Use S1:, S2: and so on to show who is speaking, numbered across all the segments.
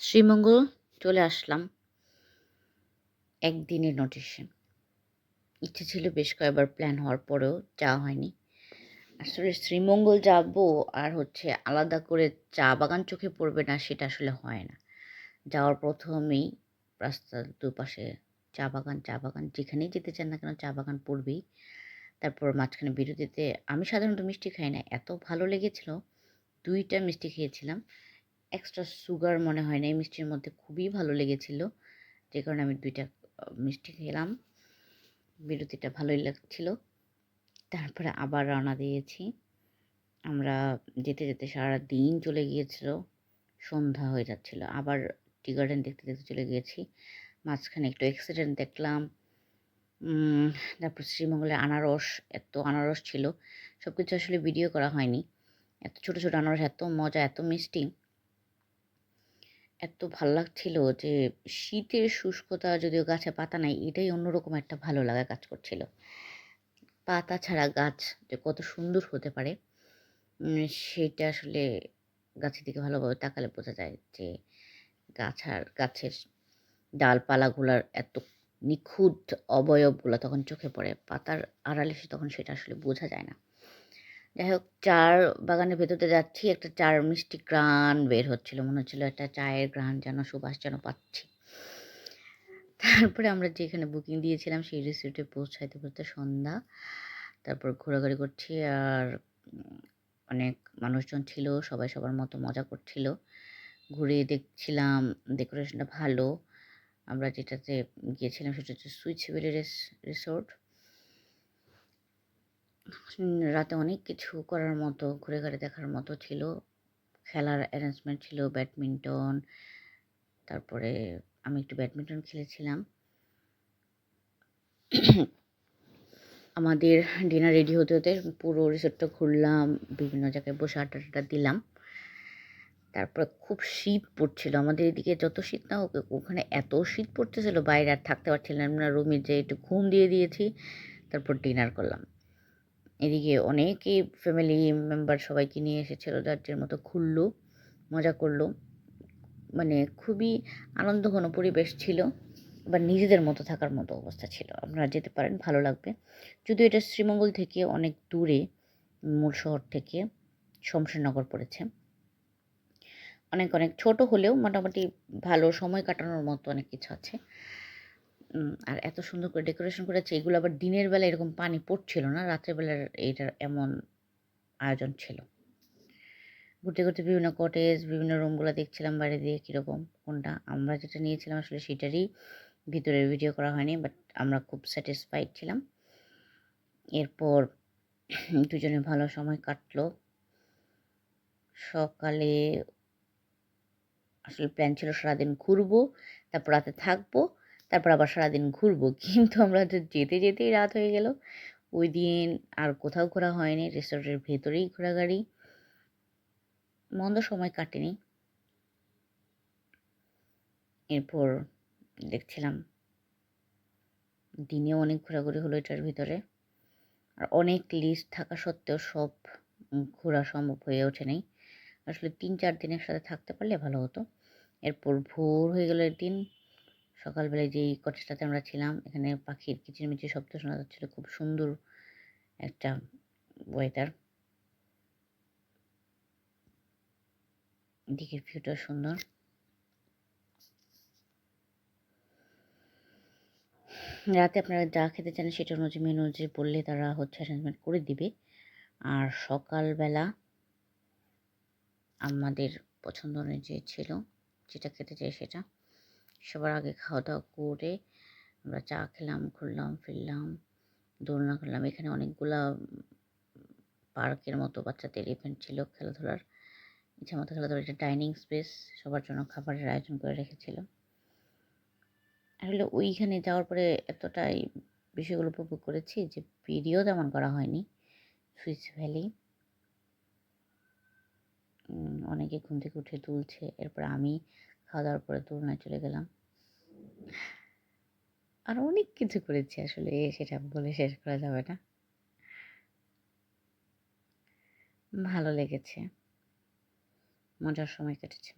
S1: শ্রীমঙ্গল চলে আসলাম একদিনের নোটিশে। ইচ্ছে ছিল বেশ কয়েকবার প্ল্যান হওয়ার পরেও যাওয়া হয়নি। আসলে শ্রীমঙ্গল যাবো আর আলাদা করে চা বাগান চোখে পড়বে না সেটা আসলে হয় না। যাওয়ার প্রথমেই রাস্তার দুপাশে চা বাগান যেখানেই যেতে চান না কেন চা বাগান পড়বেই। তারপর মাঝখানে বিরতিতে আমি সাধারণত মিষ্টি খাই না। এত ভালো লেগেছিল ২ টা মিষ্টি খেয়েছিলাম। এক্সট্রা সুগার মনে হয় না এই মিষ্টির মধ্যে, খুবই ভালো লেগেছিল। যে কারণে আমি ২ টা মিষ্টি খেলাম। বিরতিটা ভালোই লাগছিল। তারপরে আবার রওনা দিয়েছি। আমরা যেতে সারাদিন চলে গিয়েছিল। সন্ধ্যা হয়ে যাচ্ছিল। আবার টি গার্ডেন দেখতে চলে গিয়েছি। মাঝখানে একটু অ্যাক্সিডেন্ট দেখলাম। উম তারপর শ্রীমঙ্গলে আনারস, এত আনারস ছিল। সবকিছু আসলে ভিডিও করা হয়নি। এত ছোট আনারস, এত মজা, এত মিষ্টি। এত ভাল লাগছিল যে শীতের শুষ্কতা, যদিও গাছে পাতা নাই, এটাই অন্যরকম একটা ভালো লাগা কাজ করছিল। পাতা ছাড়া গাছ যে কত সুন্দর হতে পারে সেটা আসলে গাছের দিকে ভালোভাবে তাকালে বোঝা যায় যে গাছের ডালপালাগুলার এত নিখুঁত অবয়বগুলো তখন চোখে পড়ে। পাতার আড়ালে তখন সেটা আসলে বোঝা যায় না। যাই হোক, চার বাগানের ভেতর দিয়ে যাচ্ছি, একটা চার মিষ্টি ঘ্রাণ বের হচ্ছিল। মনে হচ্ছিল একটা চায়ের ঘ্রাণ যেন, সুবাস যেন পাচ্ছি। তারপরে আমরা যেখানে বুকিং দিয়েছিলাম সেই রিসোর্টে পৌঁছাতে সন্ধ্যা। তারপর ঘোরাঘুরি করছি আর অনেক মানুষজন ছিল। সবাই সবার মতো মজা করছিল। ঘুরে দেখছিলাম ডেকোরেশনটা ভালো। আমরা যেটাতে গিয়েছিলাম সেটা হচ্ছে সুইচ ভ্যালি রিসোর্ট। রাতে অনেক কিছু করার মতো, ঘুরে দেখার মতো ছিল। খেলার অ্যারেঞ্জমেন্ট ছিল, ব্যাডমিন্টন। তারপরে আমি একটু ব্যাডমিন্টন খেলেছিলাম। আমাদের ডিনার রেডি হতে পুরো রিসোর্টটা ঘুরলাম। বিভিন্ন জায়গায় বসে আড্ডা দিলাম। তারপর খুব শীত পড়ছিল। আমাদের এদিকে যত শীত না, ওখানে এত শীত পড়তেছিল, বাইরে আর থাকতে পারছিলাম না। রুমে যেয়ে একটু ঘুম দিয়ে দিয়েছি। তারপর ডিনার করলাম। এদিকে অনেকেই ফ্যামিলি মেম্বার সবাইকে নিয়ে এসেছিল, যার যার মতো ঘুরলো, মজা করলো। মানে খুবই আনন্দঘন পরিবেশ ছিল, বা নিজেদের মতো থাকার মতো অবস্থা ছিল। আপনারা যেতে পারেন, ভালো লাগবে। যদিও এটা শ্রীমঙ্গল থেকে অনেক দূরে, মূল শহর থেকে শমশেরনগর পড়েছে। অনেক ছোট হলেও মোটামুটি ভালো সময় কাটানোর মতো অনেক কিছু আছে। আর এত সুন্দর করে ডেকোরেশন করেছে। এগুলো আবার দিনের বেলা এরকম পানি পড়ছিল না, রাতের বেলার এইটার এমন আয়োজন ছিল। ঘুরতে বিভিন্ন কটেজ, বিভিন্ন রুমগুলো দেখছিলাম বাইরে দিয়ে কীরকম, কোনটা। আমরা যেটা নিয়েছিলাম আসলে সেটারই ভিতরে ভিডিও করা হয়নি, বাট আমরা খুব স্যাটিসফাইড ছিলাম। এরপর দুজনে ভালো সময় কাটলো। সকালে আসলে প্ল্যান ছিল সারাদিন ঘুরবো, তারপর রাতে থাকবো, তারপর আবার সারাদিন ঘুরবো। কিন্তু আমরা তো যেতেই রাত হয়ে গেল। ওই দিন আর কোথাও ঘোরা হয়নি, রিসোর্টের ভেতরেই ঘোরাঘুরি। মন্দ সময় কাটেনি। এরপর দেখছিলাম দিনেও অনেক ঘোরাঘুরি হলো এটার ভিতরে। আর অনেক লিস্ট থাকা সত্ত্বেও সব ঘোরা সম্ভব হয়ে ওঠে নাই। আসলে ৩-৪ দিন একসাথে থাকতে পারলে ভালো হতো। এরপর ভোর হয়ে গেল একদিন। সকালবেলায় যেই কটেজটাতে আমরা ছিলাম, এখানে পাখির কিচিরমিচির শব্দ শোনা যাচ্ছিল। খুব সুন্দর একটা ওয়েদার। দিকের ভিউটা সুন্দর। রাতে আপনারা যা খেতে চান সেটা অনুযায়ী মেনু অনুযায়ী বললে তারা অ্যারেঞ্জমেন্ট করে দিবে। আর সকালবেলা আমাদের পছন্দ অনুযায়ী ছিল, যেটা খেতে চাই সেটা। সবার আগে খাওয়া-দাওয়া করে আমরা চা খেলাম, ঘুরলাম ফিরলাম, দোলনা করলাম। এখানে অনেকগুলা পার্কের মতো বাচ্চাদের ইভেন্ট ছিল, খেলাধুলার। ইচ্ছামতো খেলাধুলার একটা ডাইনিং স্পেস, সবার জন্য খাবারের আয়োজন করে রেখেছিল। আসলে ওইখানে যাওয়ার পরে এতটাই বিষয়গুলো উপভোগ করেছি যে ভিডিও তেমন করা হয়নি। সুইচ ভ্যালি অনেকে ঘুম থেকে উঠে তুলছে। এরপর আমি খাওয়া-দাওয়ার পরে দোলনায় চলে গেলাম। আরও অনেক কিছু করেছি, আসলে সেটা বলে শেষ করা যাবে না। ভালো লেগেছে, মজার সময় কেটেছে।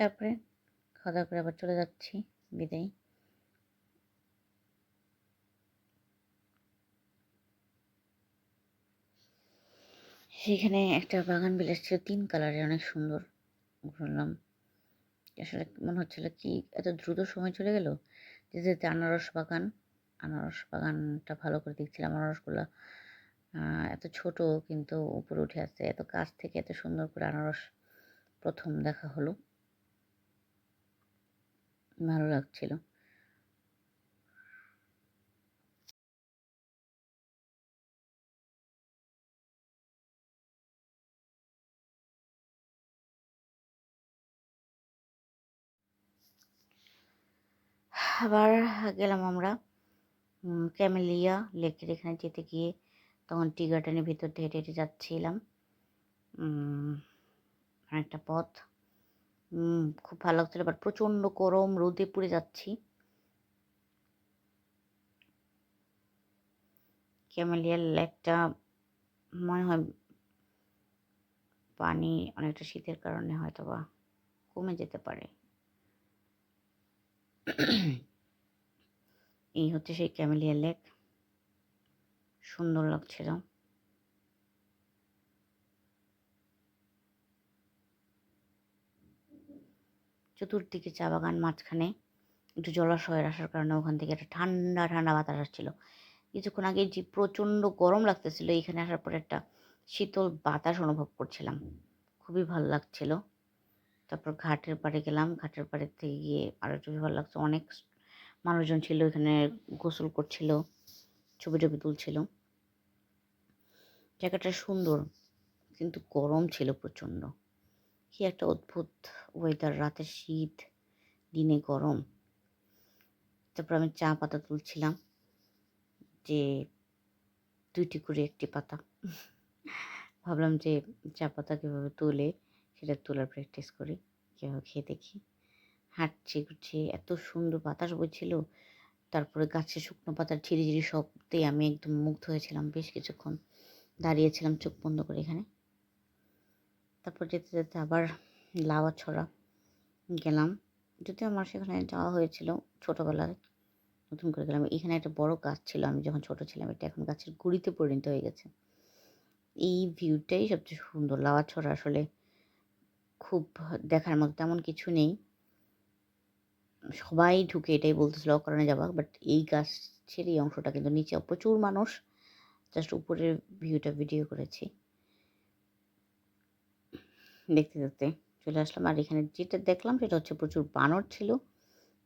S1: তারপরে খাওয়া দাওয়া করে আবার চলে যাচ্ছি, বিদায়। সেখানে একটা বাগান বিলাস ছিল 3 কালারের, অনেক সুন্দর। ঘুরলাম। আসলে মনে হচ্ছিল কি এত দ্রুত সময় চলে গেল। যেতে যেতে আনারস বাগানটা ভালো করে দেখছিলাম। আনারসগুলা এত ছোট কিন্তু উপরে উঠে আসছে। এত কাছ থেকে এত সুন্দর করে আনারস প্রথম দেখা হলো। ভালো লাগছিল। আবার গেলাম আমরা ক্যামেলিয়া লেকের এখানে যেতে গিয়ে, তখন টি গার্ডেনের ভিতর দিয়ে হেঁটে হেঁটে যাচ্ছিলাম অনেকটা পথ। খুব ভালো লাগছিল, বাট প্রচণ্ড গরম, রোদে পুড়ে যাচ্ছি। ক্যামেলিয়া লেকটা মনে হয় পানি অনেকটা শীতের কারণে হয়তো বা কমে যেতে পারে। এই হচ্ছে সেই ক্যামেলিয়া লেক, সুন্দর লাগছিল। চতুর্দিকে চা বাগান, মাঝখানে একটু জলাশয়ের আসার কারণে ওখান থেকে একটা ঠান্ডা ঠান্ডা বাতাস আসছিল। কিছুক্ষণ আগে যে প্রচণ্ড গরম লাগতেছিল, এখানে আসার পরে একটা শীতল বাতাস অনুভব করছিলাম, খুবই ভালো লাগছিল। তারপর ঘাটের পাড়ে গেলাম, ঘাটের পাড়ে থেকে গিয়ে আরও একটু ভালো লাগছে। অনেক মানুষজন ছিল এখানে, গোসল করছিল, ছবি টবি তুলছিল। জায়গাটা সুন্দর কিন্তু গরম ছিল প্রচণ্ড। কি একটা অদ্ভুত ওয়েদার, রাতে শীত, দিনে গরম। তারপর আমি চা পাতা তুলছিলাম, যে 2টি করে 1টি পাতা। ভাবলাম যে চা পাতা কীভাবে তোলে সেটা তোলার প্র্যাকটিস করি, কীভাবে খেয়ে দেখি। হাঁটছি ঘুরছি, এত সুন্দর বাতাস বইছিল। তারপরে গাছের শুকনো পাতার ঝিরিঝিরি শব্দে আমি একদম মুগ্ধ হয়েছিলাম। বেশ কিছুক্ষণ দাঁড়িয়েছিলাম চোখ বন্ধ করে এখানে। তারপর যেতে যেতে আবার লাউয়াছড়া গেলাম, যদিও আমার সেখানে যাওয়া হয়েছিল ছোটোবেলায়, নতুন করে গেলাম। এখানে একটা বড় গাছ ছিল, আমি যখন ছোট ছিলাম, এটা এখন গাছের গুঁড়িতে পরিণত হয়ে গেছে। এই ভিউটাই সবচেয়ে সুন্দর। লাউয়াছড়া আসলে খুব দেখার মতো তেমন কিছু নেই, সবাই ঢুকে এটাই বলতেছিল অকারণে যাওয়া, বাট এই গাছের এই অংশটা কিন্তু নিচে প্রচুর মানুষ, জাস্ট উপরের ভিউটা ভিডিও করেছি। দেখতে দেখতে চলে আসলাম, আর এখানে যেটা দেখলাম সেটা হচ্ছে প্রচুর বানর ছিল।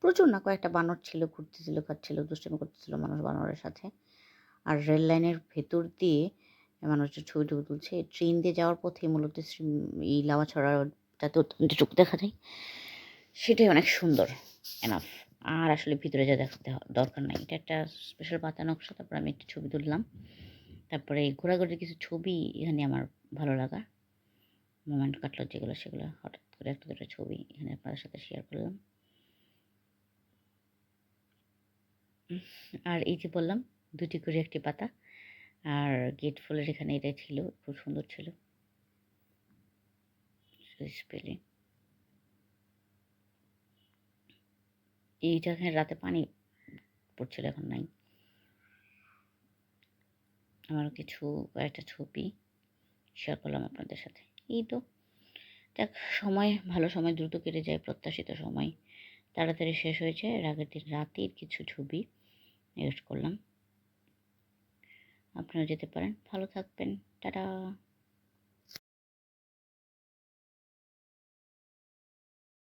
S1: প্রচুর না, কয়েকটা বানর ছিল, ঘুরতেছিল, খাচ্ছিল, দুষ্টামি করতেছিল মানুষ বানরের সাথে। আর রেল লাইনের ভেতর দিয়ে মানুষজন ছবি টবি তুলছে। ট্রেন দিয়ে যাওয়ার পথে মূলত এই লাউয়াছড়াটাতে অত্যন্ত চোখ দেখা যায়, সেটাই অনেক সুন্দর এনাফ। আর আসলে ভিতরে যা দেখতে দরকার নাই। এটা একটা স্পেশাল পাতা নকশা। তারপর আমি একটা ছবি তুললাম। তারপরে ঘোরাঘুরির কিছু ছবি এখানে আমার ভালো লাগা মোমেন্ট কাটলো যেগুলো, সেগুলো হঠাৎ করে একটা দুটো ছবি এখানে আপনাদের সাথে শেয়ার করলাম। আর এই যে বললাম 2টি করে 1টি পাতা, আর গেট ফুলের এখানে এটা ছিল, খুব সুন্দর ছিল স্পেলিং। এইটা এখানে রাতে পানি পড়ছিল, এখন নাই। আমার কিছু কয়েকটা ছবি শেয়ার করলাম আপনাদের সাথে। এই তো দেখ, সময় ভালো সময় দ্রুত কেটে যায়, প্রত্যাশিত সময় তাড়াতাড়ি শেষ হয়েছে। আগের দিন রাতের কিছু ছবি এডিট করলাম। আপনারা যেতে পারেন। ভালো থাকবেন। টাটা।